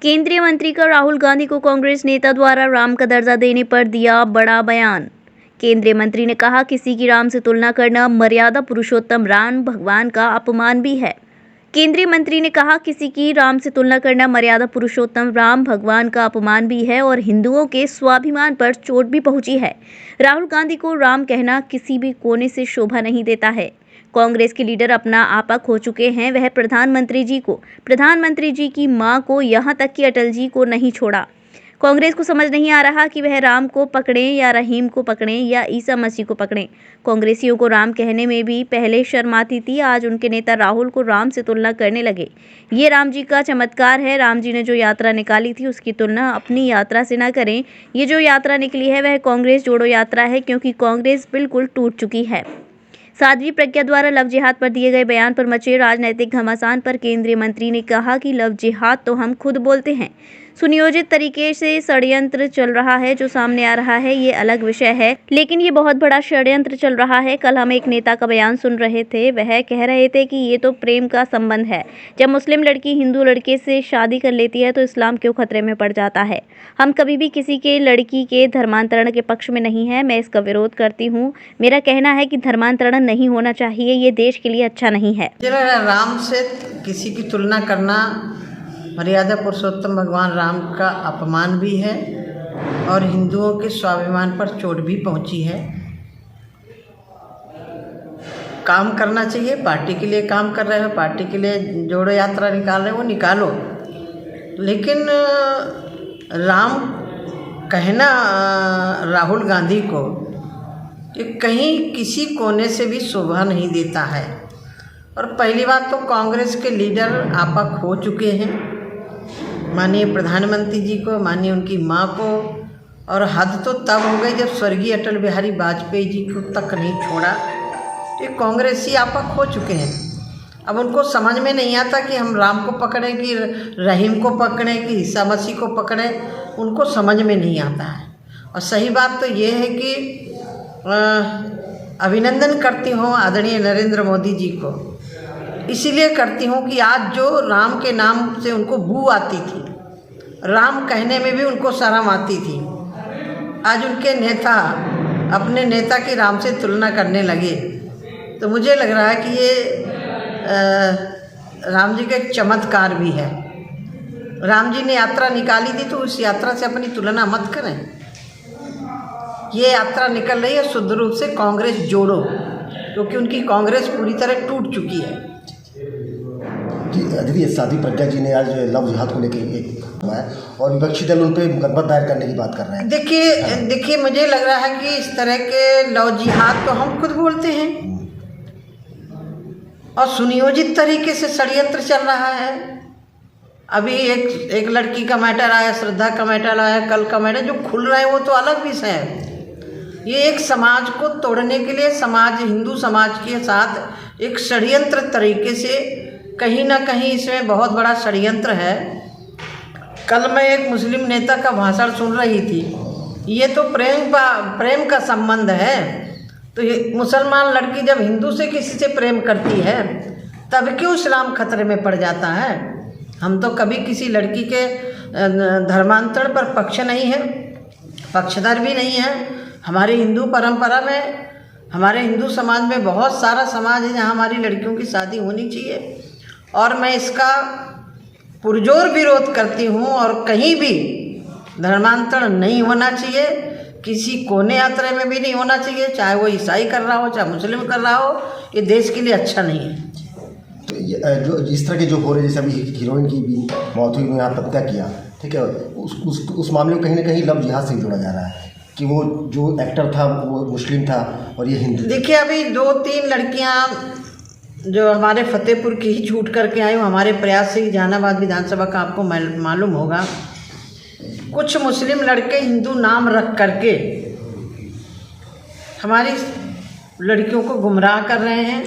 केंद्रीय मंत्री का राहुल गांधी को कांग्रेस नेता द्वारा राम का दर्जा देने पर दिया बड़ा बयान। केंद्रीय मंत्री ने कहा, किसी की राम से तुलना करना मर्यादा पुरुषोत्तम राम भगवान का अपमान भी है। केंद्रीय मंत्री ने कहा, किसी की राम से तुलना करना मर्यादा पुरुषोत्तम राम भगवान का अपमान भी है और हिंदुओं के स्वाभिमान पर चोट भी पहुंची है। राहुल गांधी को राम कहना किसी भी कोने से शोभा नहीं देता है। कांग्रेस के लीडर अपना आपा खो चुके हैं। वह प्रधानमंत्री जी को, प्रधानमंत्री जी की मां को, यहां तक कि अटल जी को नहीं छोड़ा। कांग्रेस को समझ नहीं आ रहा कि वह राम को पकड़ें या रहीम को पकड़ें या ईसा मसीह को पकड़ें। कांग्रेसियों को राम कहने में भी पहले शर्म आती थी, आज उनके नेता राहुल को राम से तुलना करने लगे। ये राम जी का चमत्कार है। राम जी ने जो यात्रा निकाली थी उसकी तुलना अपनी यात्रा से ना करें। ये जो यात्रा निकली है वह कांग्रेस जोड़ो यात्रा है, क्योंकि कांग्रेस बिल्कुल टूट चुकी है। साध्वी प्रज्ञा द्वारा लव जिहाद पर दिए गए बयान पर मचे राजनीतिक घमासान पर केंद्रीय मंत्री ने कहा कि लव जिहाद तो हम खुद बोलते हैं, सुनियोजित तरीके से षड्यंत्र चल रहा है। जो सामने आ रहा है ये अलग विषय है, लेकिन ये बहुत बड़ा षड्यंत्र चल रहा है। कल हम एक नेता का बयान सुन रहे थे, वह कह रहे थे कि ये तो प्रेम का संबंध है। जब मुस्लिम लड़की हिंदू लड़के से शादी कर लेती है तो इस्लाम क्यों खतरे में पड़ जाता है। हम कभी भी किसी के लड़की के धर्मांतरण के पक्ष में नहीं है। मैं इसका विरोध करती हूँ। मेरा कहना है कि धर्मांतरण नहीं होना चाहिए, ये देश के लिए अच्छा नहीं है। राम से किसी की तुलना करना मर्यादा पुरुषोत्तम भगवान राम का अपमान भी है और हिंदुओं के स्वाभिमान पर चोट भी पहुंची है। काम करना चाहिए, पार्टी के लिए काम कर रहे हो, पार्टी के लिए जोड़ो यात्रा निकाल रहे हो, वो निकालो, लेकिन राम कहना राहुल गांधी को ये कहीं किसी कोने से भी शोभा नहीं देता है। और पहली बात तो कांग्रेस के लीडर आपा खो चुके हैं, माननीय प्रधानमंत्री जी को, माननीय उनकी मां को, और हद तो तब हो गई जब स्वर्गीय अटल बिहारी वाजपेयी जी को तक नहीं छोड़ा। तो ये कांग्रेसी आपा खो चुके हैं। अब उनको समझ में नहीं आता कि हम राम को पकड़ें कि रहीम को पकड़ें कि ईसा मसीह को पकड़ें, उनको समझ में नहीं आता है। और सही बात तो ये है कि अभिनंदन करती हूँ आदरणीय नरेंद्र मोदी जी को, इसीलिए करती हूँ कि आज जो राम के नाम से उनको बू आती थी, राम कहने में भी उनको शर्म आती थी, आज उनके नेता अपने नेता की राम से तुलना करने लगे। तो मुझे लग रहा है कि ये राम जी का एक चमत्कार भी है। राम जी ने यात्रा निकाली थी तो उस यात्रा से अपनी तुलना मत करें। ये यात्रा निकल रही है शुद्ध रूप से कांग्रेस जोड़ो, क्योंकि उनकी कांग्रेस पूरी तरह टूट चुकी है। जी, साध्वी प्रज्ञा जी ने आज लव जिहाद को लेकर और विपक्षी दल उन पर मुकदमा दायर करने की बात कर रहे हैं। देखिए मुझे लग रहा है कि इस तरह के लव जिहाद तो हम खुद बोलते हैं और सुनियोजित तरीके से षड्यंत्र चल रहा है। अभी एक लड़की का मैटर आया, श्रद्धा का मैटर आया, कल का मैटर जो खुल रहा है वो तो अलग विषय है। ये एक समाज को तोड़ने के लिए हिंदू समाज के साथ एक षड्यंत्र तरीके से, कहीं ना कहीं इसमें बहुत बड़ा षड्यंत्र है। कल मैं एक मुस्लिम नेता का भाषण सुन रही थी, ये तो प्रेम का संबंध है। तो ये मुसलमान लड़की जब हिंदू से किसी से प्रेम करती है तब क्यों इस्लाम खतरे में पड़ जाता है। हम तो कभी किसी लड़की के धर्मांतरण पर पक्ष नहीं है, पक्षधर भी नहीं है। हमारी हिंदू परंपरा में, हमारे हिंदू समाज में बहुत सारा समाज है जहाँ हमारी लड़कियों की शादी होनी चाहिए और मैं इसका पुरजोर विरोध करती हूँ। और कहीं भी धर्मांतरण नहीं होना चाहिए, किसी कोने यात्रा में भी नहीं होना चाहिए, चाहे वो ईसाई कर रहा हो चाहे मुस्लिम कर रहा हो, ये देश के लिए अच्छा नहीं है। तो जो इस तरह के जो हो रहे, जैसे अभी हीरोइन की भी मौत हुई, यहाँ हत्या किया, ठीक है, उस मामले को कहीं ना कहीं लव जिहाद से जोड़ा जा रहा है कि वो जो एक्टर था वो मुस्लिम था और ये हिंदू। देखिए अभी 2-3 लड़कियां जो हमारे फतेहपुर की ही छूट करके आई, हमारे प्रयास से ही जहानाबाद विधानसभा का आपको मालूम होगा, कुछ मुस्लिम लड़के हिंदू नाम रख करके हमारी लड़कियों को गुमराह कर रहे हैं।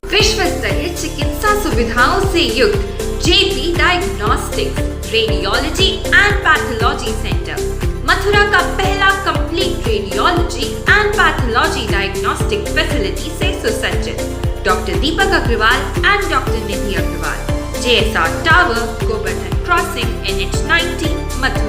विश्व स्तरीय चिकित्सा सुविधाओं से युक्त JP diagnostics radiology and pathology centre, Mathura का पहला complete radiology and pathology diagnostic facility से सुसज्जित। Doctor Deepak Agarwal and doctor Nidhi Agarwal, JSR tower, Govardhan. Crossing NH 90 Mathura.